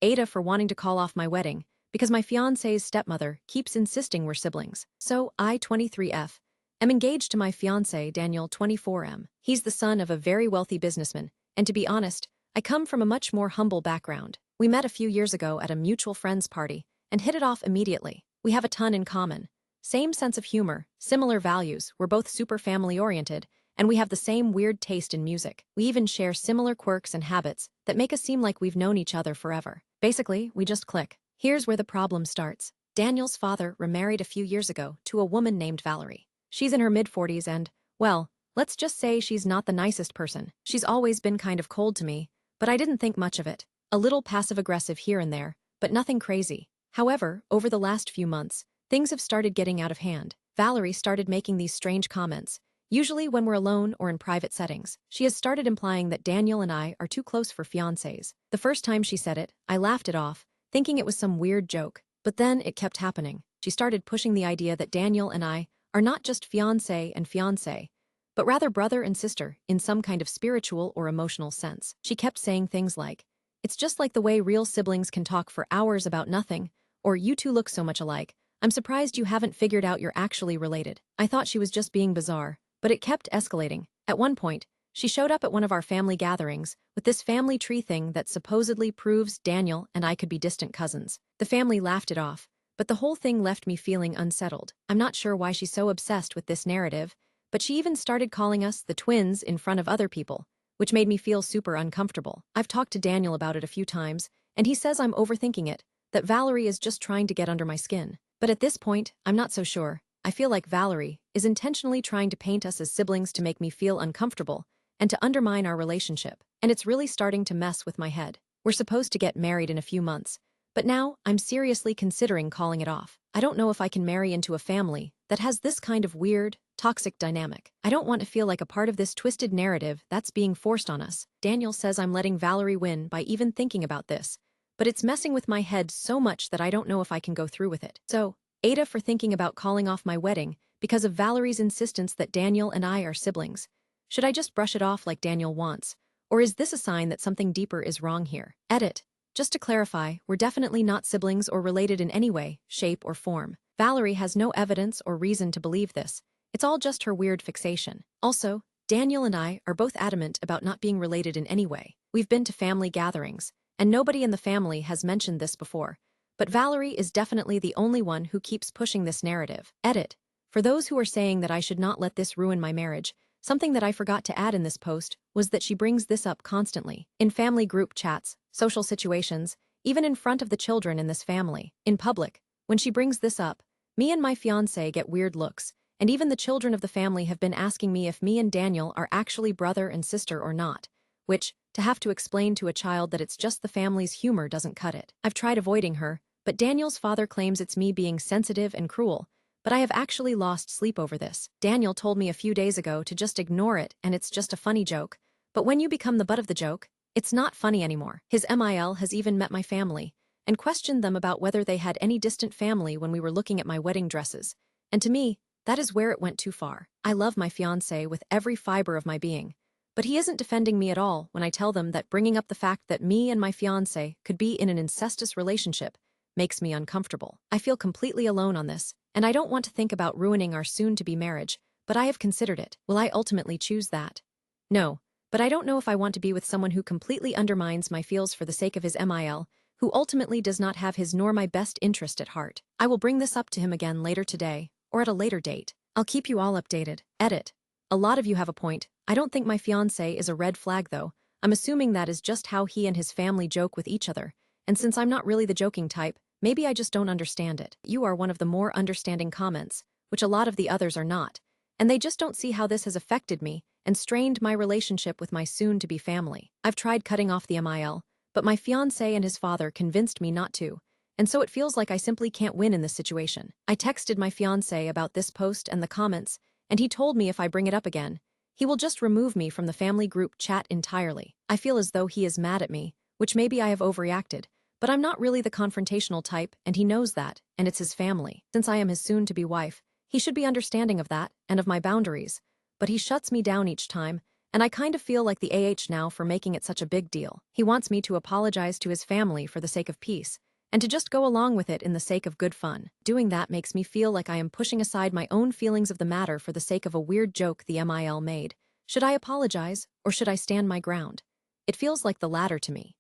AITA for wanting to call off my wedding because my fiancé's stepmother keeps insisting we're siblings. So I, 23F, am engaged to my fiancé, Daniel, 24M. He's the son of a very wealthy businessman, and to be honest, I come from a much more humble background. We met a few years ago at a mutual friends party and hit it off immediately. We have a ton in common. Same sense of humor, similar values, we're both super family-oriented, and we have the same weird taste in music. We even share similar quirks and habits that make us seem like we've known each other forever. Basically, we just click. Here's where the problem starts. Daniel's father remarried a few years ago to a woman named Valerie. She's in her mid-40s and, well, let's just say she's not the nicest person. She's always been kind of cold to me, but I didn't think much of it. A little passive-aggressive here and there, but nothing crazy. However, over the last few months, things have started getting out of hand. Valerie started making these strange comments, usually when we're alone or in private settings. She has started implying that Daniel and I are too close for fiancés. The first time she said it, I laughed it off, thinking it was some weird joke. But then it kept happening. She started pushing the idea that Daniel and I are not just fiancé and fiancée, but rather brother and sister in some kind of spiritual or emotional sense. She kept saying things like, "It's just like the way real siblings can talk for hours about nothing," or "You two look so much alike. I'm surprised you haven't figured out you're actually related." I thought she was just being bizarre, but it kept escalating. At one point, she showed up at one of our family gatherings with this family tree thing that supposedly proves Daniel and I could be distant cousins. The family laughed it off, but the whole thing left me feeling unsettled. I'm not sure why she's so obsessed with this narrative, but she even started calling us the twins in front of other people, which made me feel super uncomfortable. I've talked to Daniel about it a few times, and he says I'm overthinking it, that Valerie is just trying to get under my skin. But at this point, I'm not so sure. I feel like Valerie is intentionally trying to paint us as siblings to make me feel uncomfortable and to undermine our relationship, and it's really starting to mess with my head. We're supposed to get married in a few months, but now I'm seriously considering calling it off. I don't know if I can marry into a family that has this kind of weird, toxic dynamic. I don't want to feel like a part of this twisted narrative that's being forced on us. Daniel says I'm letting Valerie win by even thinking about this, but it's messing with my head so much that I don't know if I can go through with it. So, AITA for thinking about calling off my wedding because of Valerie's insistence that Daniel and I are siblings. Should I just brush it off like Daniel wants? Or is this a sign that something deeper is wrong here? Edit. Just to clarify, we're definitely not siblings or related in any way, shape, or form. Valerie has no evidence or reason to believe this. It's all just her weird fixation. Also, Daniel and I are both adamant about not being related in any way. We've been to family gatherings, and nobody in the family has mentioned this before. But Valerie is definitely the only one who keeps pushing this narrative. Edit. For those who are saying that I should not let this ruin my marriage, something that I forgot to add in this post was that she brings this up constantly. In family group chats, social situations, even in front of the children in this family. In public, when she brings this up, me and my fiancé get weird looks, and even the children of the family have been asking me if me and Daniel are actually brother and sister or not, which, to have to explain to a child that it's just the family's humor doesn't cut it. I've tried avoiding her, but Daniel's father claims it's me being sensitive and cruel, but I have actually lost sleep over this. Daniel told me a few days ago to just ignore it and it's just a funny joke, but when you become the butt of the joke, it's not funny anymore. His MIL has even met my family and questioned them about whether they had any distant family when we were looking at my wedding dresses, and to me, that is where it went too far. I love my fiancé with every fiber of my being, but he isn't defending me at all when I tell them that bringing up the fact that me and my fiancé could be in an incestuous relationship makes me uncomfortable. I feel completely alone on this, and I don't want to think about ruining our soon-to-be marriage, but I have considered it. Will I ultimately choose that? No, but I don't know if I want to be with someone who completely undermines my feels for the sake of his MIL, who ultimately does not have his nor my best interest at heart. I will bring this up to him again later today, or at a later date. I'll keep you all updated. Edit. A lot of you have a point. I don't think my fiancé is a red flag though. I'm assuming that is just how he and his family joke with each other, and since I'm not really the joking type, maybe I just don't understand it. You are one of the more understanding comments, which a lot of the others are not, and they just don't see how this has affected me and strained my relationship with my soon-to-be family. I've tried cutting off the MIL, but my fiancé and his father convinced me not to, and so it feels like I simply can't win in this situation. I texted my fiancé about this post and the comments, and he told me if I bring it up again, he will just remove me from the family group chat entirely. I feel as though he is mad at me, which maybe I have overreacted, but I'm not really the confrontational type, and he knows that, and it's his family. Since I am his soon-to-be wife, he should be understanding of that and of my boundaries, but he shuts me down each time, And I kind of feel like the now for making it such a big deal. He wants me to apologize to his family for the sake of peace, and to just go along with it in the sake of good fun. Doing that makes me feel like I am pushing aside my own feelings of the matter for the sake of a weird joke the MIL made. Should I apologize, or should I stand my ground? It feels like the latter to me.